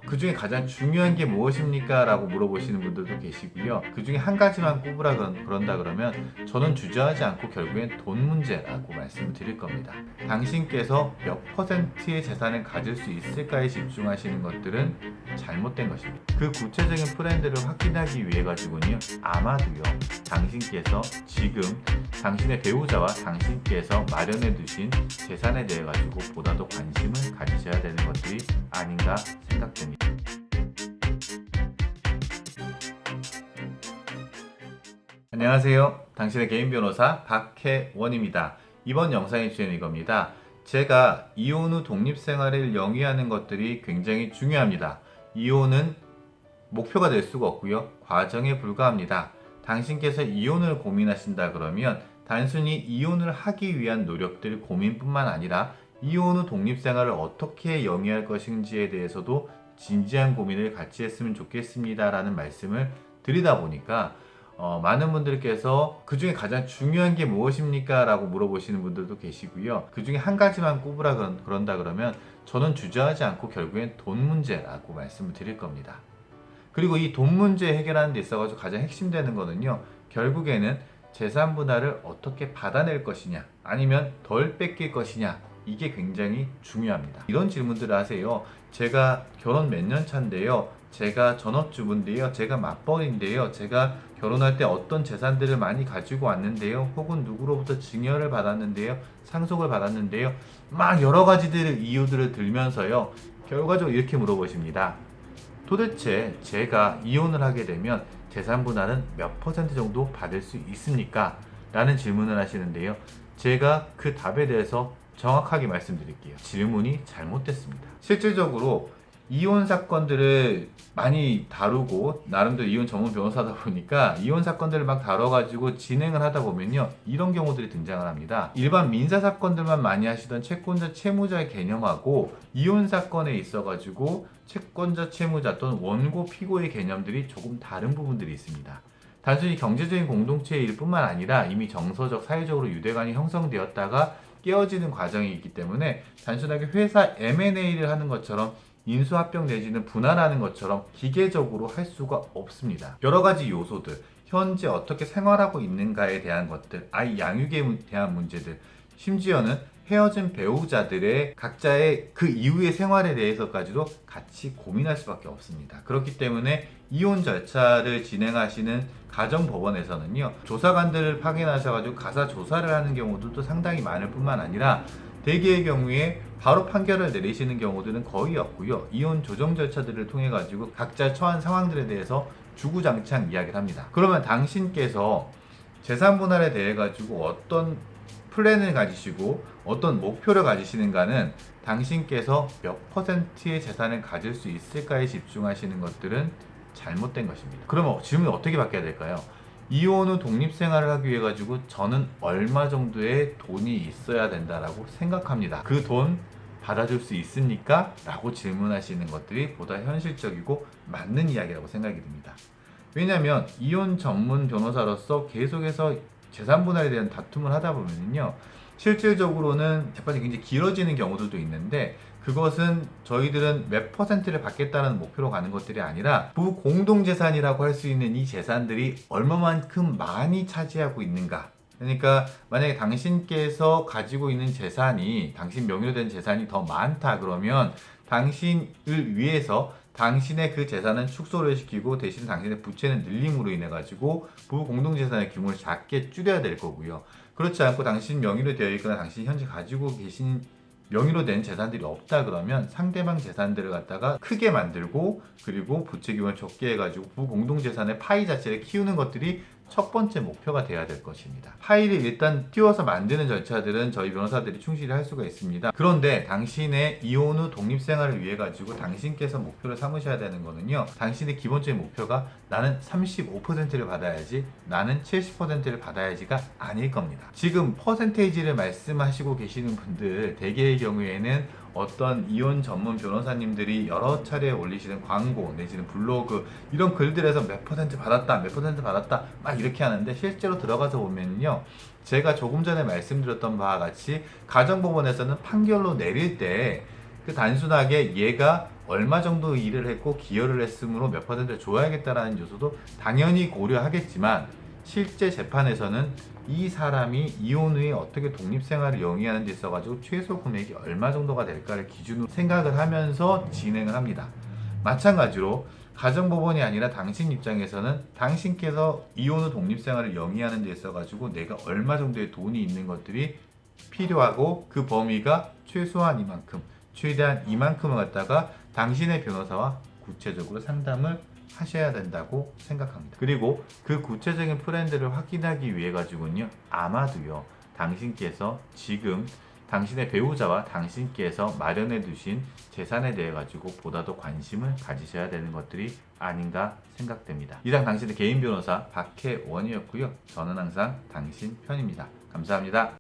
그 중에 가장 중요한 게 무엇입니까? 라고 물어보시는 분들도 계시고요. 그 중에 한 가지만 꼽으라 그런다 그러면 저는 주저하지 않고 결국엔 돈 문제라고 말씀을 드릴 겁니다. 당신께서 몇 퍼센트의 재산을 가질 수 있을까에 집중하시는 것들은 잘못된 것입니다. 그 구체적인 플랜들을 확인하기 위해 가지고는요, 아마도요, 당신께서 지금 당신의 배우자와 당신께서 마련해 두신 재산에 대해 가지고 보다 더 관심을 가지셔야 되는 것들이 아닌가 생각됩니다. 안녕하세요. 당신의 개인 변호사 박혜원입니다. 이번 영상의 주제는 이겁니다. 제가 이혼 후 독립생활을 영위하는 것들이 굉장히 중요합니다. 이혼은 목표가 될 수가 없고요. 과정에 불과합니다. 당신께서 이혼을 고민하신다 그러면 단순히 이혼을 하기 위한 노력들 고민뿐만 아니라 이혼 후 독립생활을 어떻게 영위할 것인지에 대해서도 진지한 고민을 같이 했으면 좋겠습니다 라는 말씀을 드리다 보니까 많은 분들께서 그 중에 가장 중요한 게 무엇입니까? 라고 물어보시는 분들도 계시고요. 그 중에 한 가지만 꼽으라 그런다 그러면 저는 주저하지 않고 결국엔 돈 문제라고 말씀을 드릴 겁니다. 그리고 이 돈 문제 해결하는 데 있어가지고 가장 핵심되는 거는요, 결국에는 재산 분할을 어떻게 받아낼 것이냐 아니면 덜 뺏길 것이냐, 이게 굉장히 중요합니다. 이런 질문들을 하세요. 제가 결혼 몇 년 차인데요, 제가 전업주부인데요, 제가 맞벌이인데요, 제가 결혼할 때 어떤 재산들을 많이 가지고 왔는데요, 혹은 누구로부터 증여를 받았는데요, 상속을 받았는데요, 막 여러 가지들 이유들을 들면서요, 결과적으로 이렇게 물어보십니다. 도대체 제가 이혼을 하게 되면 재산 분할은 몇 퍼센트 정도 받을 수 있습니까? 라는 질문을 하시는데요. 제가 그 답에 대해서 정확하게 말씀드릴게요. 질문이 잘못됐습니다. 실질적으로 이혼 사건들을 많이 다루고, 나름대로 이혼 전문 변호사다 보니까 이혼 사건들을 막 다뤄가지고 진행을 하다 보면요, 이런 경우들이 등장을 합니다. 일반 민사 사건들만 많이 하시던 채권자 채무자의 개념하고 이혼 사건에 있어가지고 채권자 채무자 또는 원고 피고의 개념들이 조금 다른 부분들이 있습니다. 단순히 경제적인 공동체의 일뿐만 아니라 이미 정서적, 사회적으로 유대관이 형성되었다가 깨어지는 과정이 있기 때문에 단순하게 회사 M&A를 하는 것처럼 인수합병 내지는 분할하는 것처럼 기계적으로 할 수가 없습니다. 여러 가지 요소들, 현재 어떻게 생활하고 있는가에 대한 것들, 아이 양육에 대한 문제들, 심지어는 헤어진 배우자들의 각자의 그 이후의 생활에 대해서까지도 같이 고민할 수밖에 없습니다. 그렇기 때문에 이혼 절차를 진행하시는 가정법원에서는요, 조사관들을 파견하셔가지고 가사 조사를 하는 경우들도 상당히 많을 뿐만 아니라 대개의 경우에 바로 판결을 내리시는 경우들은 거의 없고요. 이혼 조정 절차들을 통해 가지고 각자 처한 상황들에 대해서 주구장창 이야기를 합니다. 그러면 당신께서 재산 분할에 대해 가지고 어떤 플랜을 가지시고 어떤 목표를 가지시는가는 당신께서 몇 퍼센트의 재산을 가질 수 있을까에 집중하시는 것들은 잘못된 것입니다. 그러면 질문이 어떻게 바뀌어야 될까요? 이혼 후 독립생활을 하기 위해 가지고 저는 얼마 정도의 돈이 있어야 된다라고 생각합니다. 그 돈 받아줄 수 있습니까? 라고 질문하시는 것들이 보다 현실적이고 맞는 이야기라고 생각이 듭니다. 왜냐하면 이혼 전문 변호사로서 계속해서 재산 분할에 대한 다툼을 하다 보면요, 실질적으로는 재판이 굉장히 길어지는 경우들도 있는데, 그것은 저희들은 몇 퍼센트를 받겠다는 목표로 가는 것들이 아니라 부부 공동재산이라고 할 수 있는 이 재산들이 얼마만큼 많이 차지하고 있는가. 그러니까 만약에 당신께서 가지고 있는 재산이, 당신 명의로 된 재산이 더 많다 그러면 당신을 위해서 당신의 그 재산은 축소를 시키고 대신 당신의 부채는 늘림으로 인해 가지고 부부 공동재산의 규모를 작게 줄여야 될 거고요. 그렇지 않고 당신 명의로 되어 있거나 당신이 현재 가지고 계신 명의로 된 재산들이 없다 그러면 상대방 재산들을 갖다가 크게 만들고, 그리고 부채 규모를 적게 해가지고 부부 공동재산의 파이 자체를 키우는 것들이 첫 번째 목표가 돼야 될 것입니다. 파이를 일단 띄워서 만드는 절차들은 저희 변호사들이 충실히 할 수가 있습니다. 그런데 당신의 이혼 후 독립생활을 위해 가지고 당신께서 목표를 삼으셔야 되는 거는요, 당신의 기본적인 목표가 나는 35%를 받아야지, 나는 70%를 받아야지가 아닐 겁니다. 지금 퍼센테이지를 말씀하시고 계시는 분들, 대개의 경우에는 어떤 이혼 전문 변호사님들이 여러 차례 올리시는 광고 내지는 블로그, 이런 글들에서 몇 퍼센트 받았다, 몇 퍼센트 받았다 막 이렇게 하는데, 실제로 들어가서 보면요, 제가 조금 전에 말씀드렸던 바와 같이 가정법원에서는 판결로 내릴 때 그 단순하게 얘가 얼마 정도 일을 했고 기여를 했으므로 몇 퍼센트를 줘야겠다라는 요소도 당연히 고려하겠지만 실제 재판에서는 이 사람이 이혼 후에 어떻게 독립생활을 영위하는 데 있어가지고 최소 금액이 얼마 정도가 될까를 기준으로 생각을 하면서 진행을 합니다. 마찬가지로 가정법원이 아니라 당신 입장에서는 당신께서 이혼 후 독립생활을 영위하는 데 있어가지고 내가 얼마 정도의 돈이 있는 것들이 필요하고 그 범위가 최소한 이만큼, 최대한 이만큼을 갖다가 당신의 변호사와 구체적으로 상담을 하셔야 된다고 생각합니다. 그리고 그 구체적인 플랜들을 확인하기 위해 가지고는요, 아마도요, 당신께서 지금 당신의 배우자와 당신께서 마련해 두신 재산에 대해 가지고 보다 더 관심을 가지셔야 되는 것들이 아닌가 생각됩니다. 이상 당신의 개인 변호사 박혜원이었고요. 저는 항상 당신 편입니다. 감사합니다.